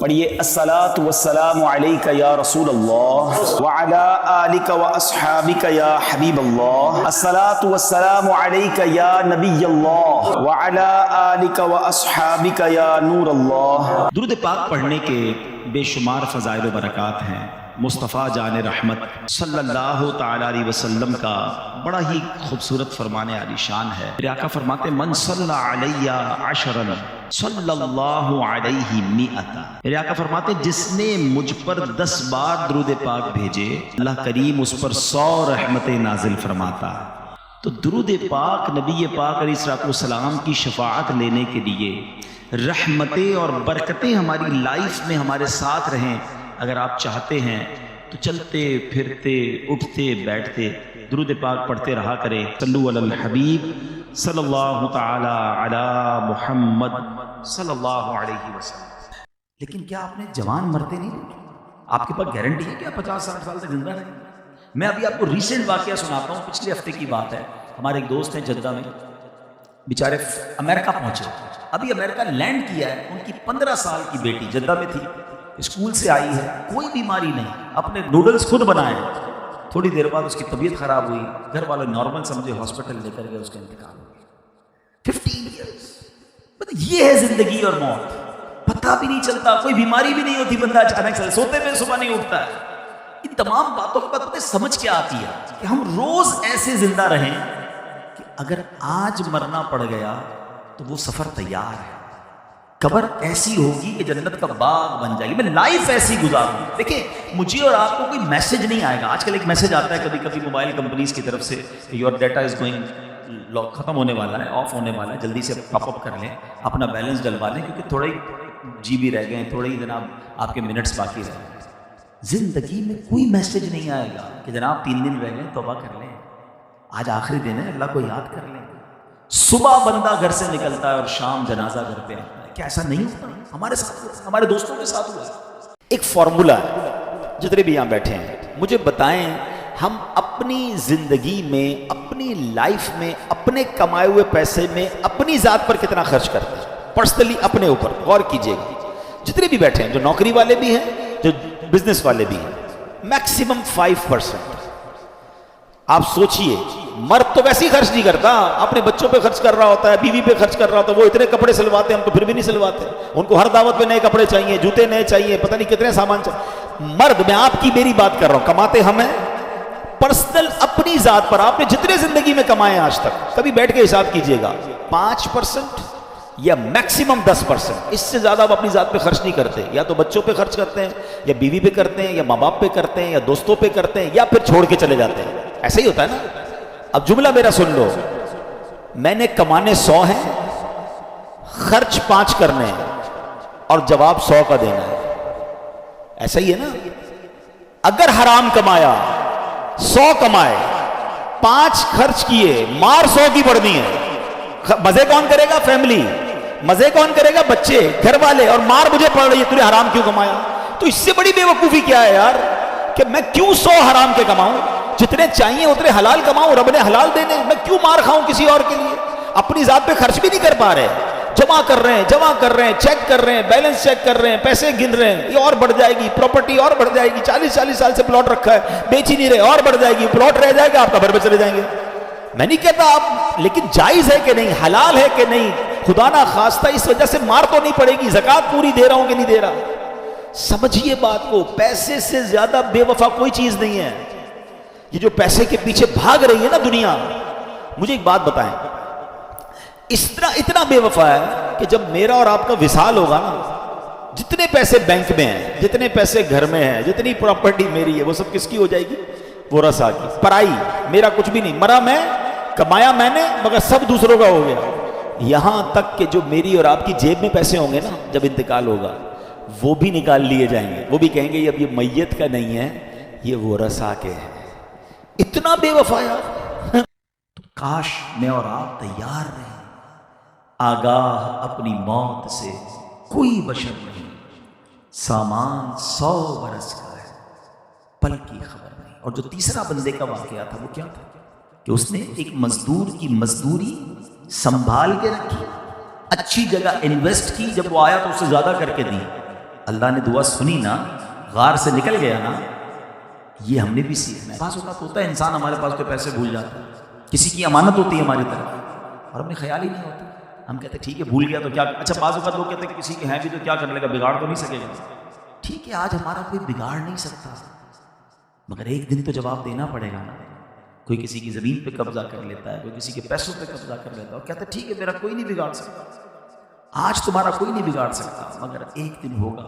پڑھیے الصلاۃ والسلام علیک یا رسول اللہ وعلی آلک و اصحابک یا حبیب اللہ، الصلاۃ والسلام علیک یا نبی اللہ وعلی آلک و اصحابک یا نور اللہ۔ درود پاک پڑھنے کے بے شمار فضائل و برکات ہیں۔ مصطفیٰ جان رحمت صلی اللہ تعالی علیہ وسلم کا بڑا ہی خوبصورت فرمان عالی شان ہے۔ میرے آقا فرماتے من صلی علیہ عشرا صلی اللہ علیہ مئتا۔ میرے آقا فرماتے جس نے مجھ پر 10 بار درود پاک بھیجے اللہ کریم اس پر 100 رحمتیں نازل فرماتا۔ تو درود پاک نبی پاک علیہ السلام کی شفاعت لینے کے لیے رحمتیں اور برکتیں ہماری لائف میں ہمارے ساتھ رہیں، اگر آپ چاہتے ہیں تو چلتے پھرتے اٹھتے بیٹھتے درود پاک پڑھتے رہا کریں۔ صلو علی الحبیب صلی اللہ تعالی علی محمد صلی اللہ علیہ وسلم۔ لیکن کیا آپ نے جوان مرتے نہیں؟ آپ کے پاس گارنٹی ہے کہ آپ 50-60 سال تک زندہ رہیں؟ میں ابھی آپ کو ریسنٹ واقعہ سناتا ہوں، پچھلے ہفتے کی بات ہے۔ ہمارے ایک دوست ہیں جدہ میں، بیچارے امریکہ پہنچے، ابھی امریکہ لینڈ کیا ہے، ان کی 15 سال کی بیٹی جدہ میں تھی، اسکول سے آئی ہے، کوئی بیماری نہیں، اپنے نوڈلز خود بنائے، تھوڑی دیر بعد اس کی طبیعت خراب ہوئی، گھر والے نارمل سمجھے، ہاسپٹل لے کر گئے، اس کا انتقال ہو گیا۔ 15 ایئرس، یہ ہے زندگی اور موت، پتہ بھی نہیں چلتا، کوئی بیماری بھی نہیں ہوتی، بندہ اچانک سے سوتے میں صبح نہیں اٹھتا ہے۔ ان تمام باتوں کے بعد پتہ سمجھ کیا آتی ہے کہ ہم روز ایسے زندہ رہیں کہ اگر آج مرنا پڑ گیا تو وہ سفر تیار ہے، قبر ایسی ہوگی کہ جنت کا باغ بن جائے گی، میں لائف ایسی گزاروں۔ دیکھیں مجھے اور آپ کو کوئی میسج نہیں آئے گا، آج کل ایک میسج آتا ہے کبھی کبھی موبائل کمپنیز کی طرف سے، یور ڈیٹا از گوئنگ، ختم ہونے والا ہے، آف ہونے والا ہے، جلدی سے ٹاپ اپ کر لیں، اپنا بیلنس ڈلوا لیں، کیونکہ تھوڑے ہی جی بی رہ گئے ہیں، تھوڑے ہی جناب آپ کے منٹس باقی رہ گئے۔ زندگی میں کوئی میسج نہیں آئے گا کہ جناب 3 دن رہ گئے، توبہ کر لیں، آج آخری دن ہے، اللہ کو یاد کر لیں۔ صبح بندہ گھر سے نکلتا ہے اور شام جنازہ گھر پہ آتا ہے، کیا ایسا نہیں ہوتا؟ ہمارے ساتھ ہوا، ہمارے دوستوں کے ساتھ ہوا۔ ایک فارمولا ہے، جتنے بھی یہاں بیٹھے ہیں مجھے بتائیں، ہم اپنی زندگی میں، اپنی لائف میں، اپنے کمائے ہوئے پیسے میں اپنی ذات پر کتنا خرچ کرتے ہیں؟ پرسنلی اپنے اوپر غور کیجئے گا، جتنے بھی بیٹھے ہیں، جو نوکری والے بھی ہیں، جو بزنس والے بھی ہیں، میکسیمم 5%۔ آپ سوچئے، مرد تو ویسے ہی خرچ نہیں کرتا، اپنے بچوں پہ خرچ کر رہا ہوتا ہے، بیوی پہ خرچ کر رہا ہوتا ہے، وہ اتنے کپڑے سلواتے ہیں، ہم تو پھر بھی نہیں سلواتے، ان کو ہر دعوت پہ نئے کپڑے چاہیے، جوتے نئے چاہیے، پتہ نہیں کتنے سامان چاہیے۔ مرد، میں آپ کی میری بات کر رہا ہوں، کماتے ہم ہیں، پرسنل اپنی ذات پر آپ نے جتنے زندگی میں کمائے آج تک، کبھی بیٹھ کے حساب کیجئے گا، 5% یا میکسیمم 10%، اس سے زیادہ آپ اپنی ذات پہ خرچ نہیں کرتے، یا تو بچوں پہ خرچ کرتے ہیں، یا بیوی پہ کرتے ہیں، یا ماں باپ پہ کرتے ہیں، یا دوستوں پہ کرتے ہیں، یا پھر چھوڑ کے چلے جاتے ہیں۔ ایسا ہی ہوتا ہے نا؟ اب جملہ میرا سن لو، میں نے کمانے 100 ہیں، خرچ 5 کرنے ہیں، اور جواب 100 کا دینا ہے، ایسا ہی ہے نا؟ اگر حرام کمایا، 100 کمائے، 5 خرچ کیے، مار 100 کی پڑنی ہے۔ مزے کون کرے گا؟ فیملی، مزے کون کرے گا؟ بچے، گھر والے، اور مار مجھے پڑ رہی ہے، تو نے حرام کیوں کمایا؟ تو اس سے بڑی بے وقوفی کیا ہے یار، کہ میں کیوں 100 حرام کے کماؤں؟ جتنے چاہیے اتنے حلال کماؤں، رب نے حلال دینے، میں کیوں مار کھاؤں کسی اور کے لیے؟ اپنی ذات پہ خرچ بھی نہیں کر پا رہے، جمع کر رہے ہیں، چیک کر رہے ہیں، بیلنس چیک کر رہے ہیں، پیسے گن رہے ہیں، یہ اور بڑھ جائے گی، پراپرٹی اور بڑھ جائے گی، 40 سال سے پلاٹ رکھا ہے، بیچ ہی نہیں رہے، اور بڑھ جائے گی، پلاٹ رہ جائے گا، آپ قبر پہ چلے جائیں گے۔ میں نہیں کہتا آپ، لیکن جائز ہے کہ نہیں، حلال ہے کہ نہیں، خدا نہ خواستہ اس وجہ سے مار تو نہیں پڑے گی، زکوٰۃ پوری دے رہا ہوں کہ نہیں دے رہا؟ سمجھیے بات کو، پیسے سے زیادہ بے وفا کوئی چیز نہیں ہے۔ یہ جو پیسے کے پیچھے بھاگ رہی ہے نا دنیا، مجھے ایک بات بتائیں، اس طرح اتنا بے وفا ہے کہ جب میرا اور آپ کا وصال ہوگا نا، جتنے پیسے بینک میں ہیں، جتنے پیسے گھر میں ہیں، جتنی پراپرٹی میری ہے، وہ سب کس کی ہو جائے گی؟ ورثاء کی، پرائی، میرا کچھ بھی نہیں، مرا میں، کمایا میں نے، مگر سب دوسروں کا ہو گیا۔ یہاں تک کہ جو میری اور آپ کی جیب میں پیسے ہوں گے نا، جب انتقال ہوگا، وہ بھی نکال لیے جائیں گے، وہ بھی کہیں گے اب یہ میت کا نہیں ہے، یہ ورثاء کے ہیں۔ اتنا بے وفا یار۔ تو کاش میں اور آپ تیار رہیں، آگاہ اپنی موت سے کوئی بشر نہیں، سامان 100 برس کا ہے، پل کی خبر نہیں۔ اور جو تیسرا بندے کا واقعہ تھا وہ کیا تھا کہ اس نے ایک مزدور کی مزدوری سنبھال کے رکھی، اچھی جگہ انویسٹ کی، جب وہ آیا تو اس سے زیادہ کر کے دی، اللہ نے دعا سنی نا، غار سے نکل گیا نا، یہ ہم نے بھی سیکھنا ہے۔ بعض اوقات ہوتا ہے انسان ہمارے پاس کوئی پیسے بھول جاتا ہے، کسی کی امانت ہوتی ہے ہماری طرف اور ہمیں خیال ہی نہیں ہوتا، ہم کہتے ہیں ٹھیک ہے بھول گیا تو کیا، اچھا بعض اوقات لوگ کہتے ہیں کسی کے ہیں بھی تو کیا کر لے گا، بگاڑ تو نہیں سکے گا۔ ٹھیک ہے آج ہمارا کوئی بگاڑ نہیں سکتا، مگر ایک دن تو جواب دینا پڑے گا نا۔ کوئی کسی کی زمین پہ قبضہ کر لیتا ہے، کوئی کسی کے پیسوں پہ قبضہ کر لیتا ہے اور کہتا ہے ٹھیک ہے میرا کوئی نہیں بگاڑ سکتا، آج تمہارا کوئی نہیں بگاڑ سکتا، مگر ایک دن ہوگا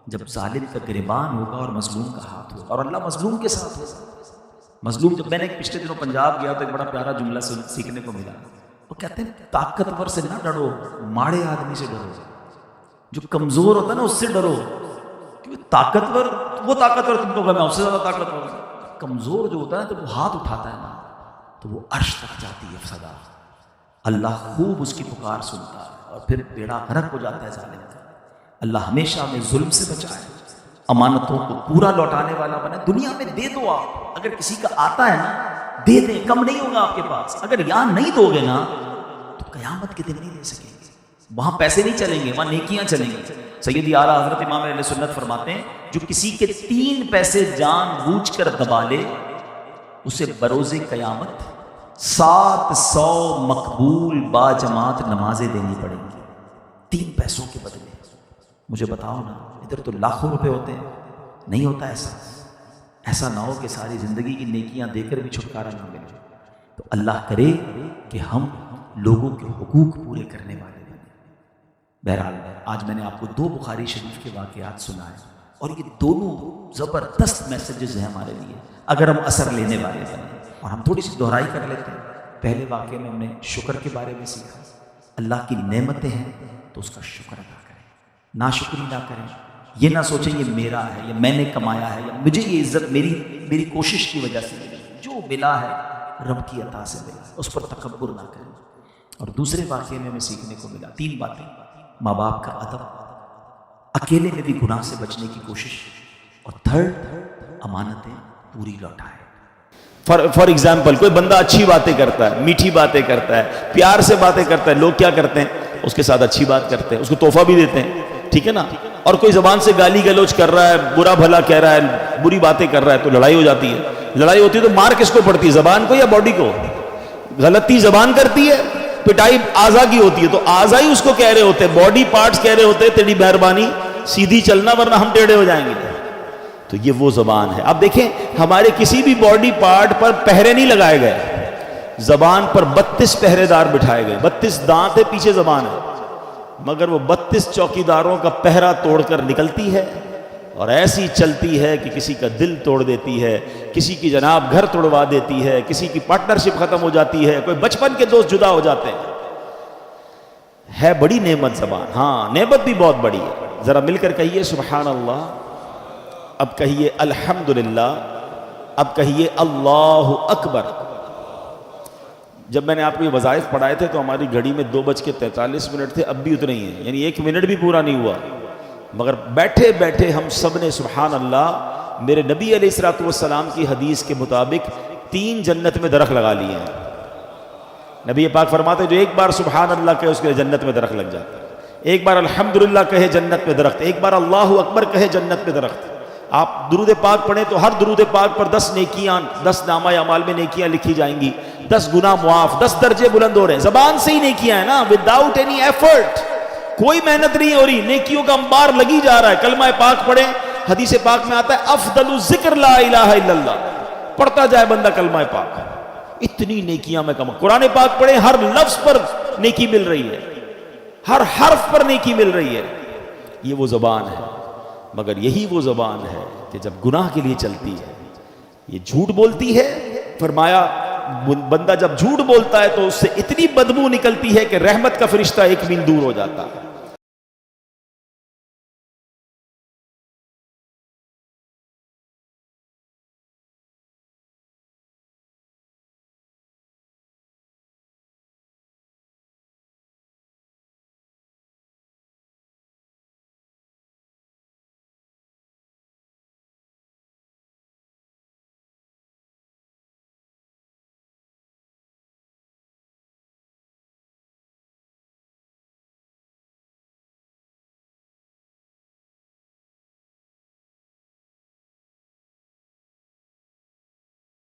جب ظالم کا گریبان ہوگا اور مظلوم کا ہاتھ ہوگا، اور اللہ مظلوم کے ساتھ ہوگا۔ مظلوم، جب میں نے پچھلے دنوں پنجاب گیا تو ایک بڑا پیارا جملہ سیکھنے کو ملا، وہ کہتے ہیں طاقتور سے نہ ڈرو، ماڑے آدمی سے ڈرو، جو کمزور ہوتا ہے نا اس سے ڈرو، کیونکہ طاقتور وہ طاقتور تم کو میں اس سے زیادہ طاقتور ہوں، کمزور جو ہوتا ہے تو وہ ہاتھ اٹھاتا ہے نا تو وہ عرش تک جاتی ہے صدا، اللہ خوب اس کی پکار سنتا ہے اور پھر بیڑا غرق ہو جاتا ہے ظالم کا۔ اللہ ہمیشہ ہمیں ظلم سے بچائے، امانتوں کو پورا لوٹانے والا بنے۔ دنیا میں دے دو، آپ اگر کسی کا آتا ہے نا دے دیں، کم نہیں ہوگا آپ کے پاس، اگر یہاں نہیں دو گے نا تو قیامت کے دن نہیں دے سکیں گے، وہاں پیسے نہیں چلیں گے، وہاں نیکیاں چلیں گی۔ سیدی اعلیٰ حضرت امام اہل سنت فرماتے ہیں جو کسی کے 3 پیسے جان بوجھ کر دبا لے اسے بروز قیامت 700 مقبول با جماعت نمازیں دینی پڑیں گی 3 پیسوں کے بدلے۔ مجھے بتاؤ نا، ادھر تو لاکھوں روپے ہوتے ہیں، نہیں ہوتا ایسا نہ ہو کہ ساری زندگی کی نیکیاں دے کر بھی چھٹکارا نہ ملے۔ تو اللہ کرے کہ ہم لوگوں کے حقوق پورے کرنے والے بنیں۔ بہرحال آج میں نے آپ کو 2 بخاری شریف کے واقعات سنائے اور یہ دونوں زبردست میسیجز ہیں ہمارے لیے اگر ہم اثر لینے والے بنیں۔ اور ہم تھوڑی سی دہرائی کر لیتے ہیں۔ پہلے واقعے میں ہم نے شکر کے بارے میں سیکھا، اللہ کی نعمتیں ہیں تو اس کا شکر ادا کریں، ناشکری نہ کریں، یہ نہ سوچیں یہ میرا ہے یا میں نے کمایا ہے یا مجھے یہ عزت میری کوشش کی وجہ سے ملی، جو ملا ہے رب کی عطا سے ملا، اس پر تکبر نہ کریں۔ اور دوسرے واقعے میں ہمیں سیکھنے کو ملا 3 باتیں، ماں باپ کا ادب، اکیلے میں بھی گناہ سے بچنے کی کوشش، اور 3 امانتیں پوری لوٹائے۔ فار ایگزامپل کوئی بندہ اچھی باتیں کرتا ہے، میٹھی باتیں کرتا ہے، پیار سے باتیں کرتا ہے، لوگ کیا کرتے ہیں اس کے ساتھ اچھی بات کرتے ہیں، اس کو تحفہ بھی دیتے ہیں، ٹھیک ہے نا۔ اور کوئی زبان سے گالی گلوچ کر رہا ہے، برا بھلا کہہ رہا ہے، بری باتیں کر رہا ہے تو لڑائی ہو جاتی ہے۔ لڑائی ہوتی ہے تو مار کس کو پڑتی ہے، زبان کو یا باڈی کو؟ غلطی زبان کرتی ہے، پٹائی اعضا کی ہوتی ہے، تو اعضا ہی اس کو کہہ رہے ہوتے ہیں، باڈی پارٹس کہہ رہے ہوتے ہیں تیری مہربانی سیدھی چلنا ورنہ ہم ٹیڑھے ہو جائیں گے۔ تو یہ وہ زبان ہے۔ اب دیکھیں ہمارے کسی بھی باڈی پارٹ پر پہرے نہیں لگائے گئے، زبان پر 32 پہرے دار بٹھائے گئے، 32 دانت ہے، پیچھے زبان ہے، مگر وہ 32 چوکیداروں کا پہرا توڑ کر نکلتی ہے اور ایسی چلتی ہے کہ کسی کا دل توڑ دیتی ہے، کسی کی جناب گھر توڑوا دیتی ہے، کسی کی پارٹنرشپ ختم ہو جاتی ہے، کوئی بچپن کے دوست جدا ہو جاتے ہیں۔ ہے بڑی نعمت زبان، ہاں نعمت بھی بہت بڑی ہے۔ ذرا مل کر کہیے سبحان اللہ، اب کہیے الحمدللہ، اب کہیے اللہ اکبر۔ جب میں نے آپ کو یہ وظائف پڑھائے تھے تو ہماری گھڑی میں 2:43 تھے، اب بھی اتنے ہی ہیں، یعنی 1 منٹ بھی پورا نہیں ہوا، مگر بیٹھے بیٹھے ہم سب نے سبحان اللہ، میرے نبی علیہ الصلوۃ والسلام کی حدیث کے مطابق 3 جنت میں درخت لگا لیے ہیں۔ نبی پاک فرماتے جو ایک بار سبحان اللہ کہے اس کے جنت میں درخت لگ جاتا ہے، ایک بار الحمدللہ کہے جنت میں درخت، ایک بار اللہ اکبر کہے جنت میں درخت۔ آپ درود پاک پڑھیں تو ہر درود پاک پر 10 نیکیاں، 10 نامہ اعمال میں نیکیاں لکھی جائیں گی، 10 گناہ معاف، 10 درجے بلند ہو رہے ہیں۔ زبان سے ہی نیکیاں ہیں نا، وداؤٹ اینی ایفرٹ، کوئی محنت نہیں ہو رہی، نیکیوں کا انبار لگی جا رہا ہے۔ کلمہ پاک پڑھیں، حدیث پاک میں آتا ہے افضل الذکر لا الہ الا اللہ، پڑھتا جائے بندہ کلمہ پاک، اتنی نیکیاں میں کما۔ قرآن پاک پڑھیں، ہر لفظ پر نیکی مل رہی ہے، ہر حرف پر نیکی مل رہی ہے۔ یہ وہ زبان ہے، مگر یہی وہ زبان ہے کہ جب گناہ کے لیے چلتی ہے یہ جھوٹ بولتی ہے۔ فرمایا بندہ جب جھوٹ بولتا ہے تو اس سے اتنی بدبو نکلتی ہے کہ رحمت کا فرشتہ 1 میل دور ہو جاتا ہے۔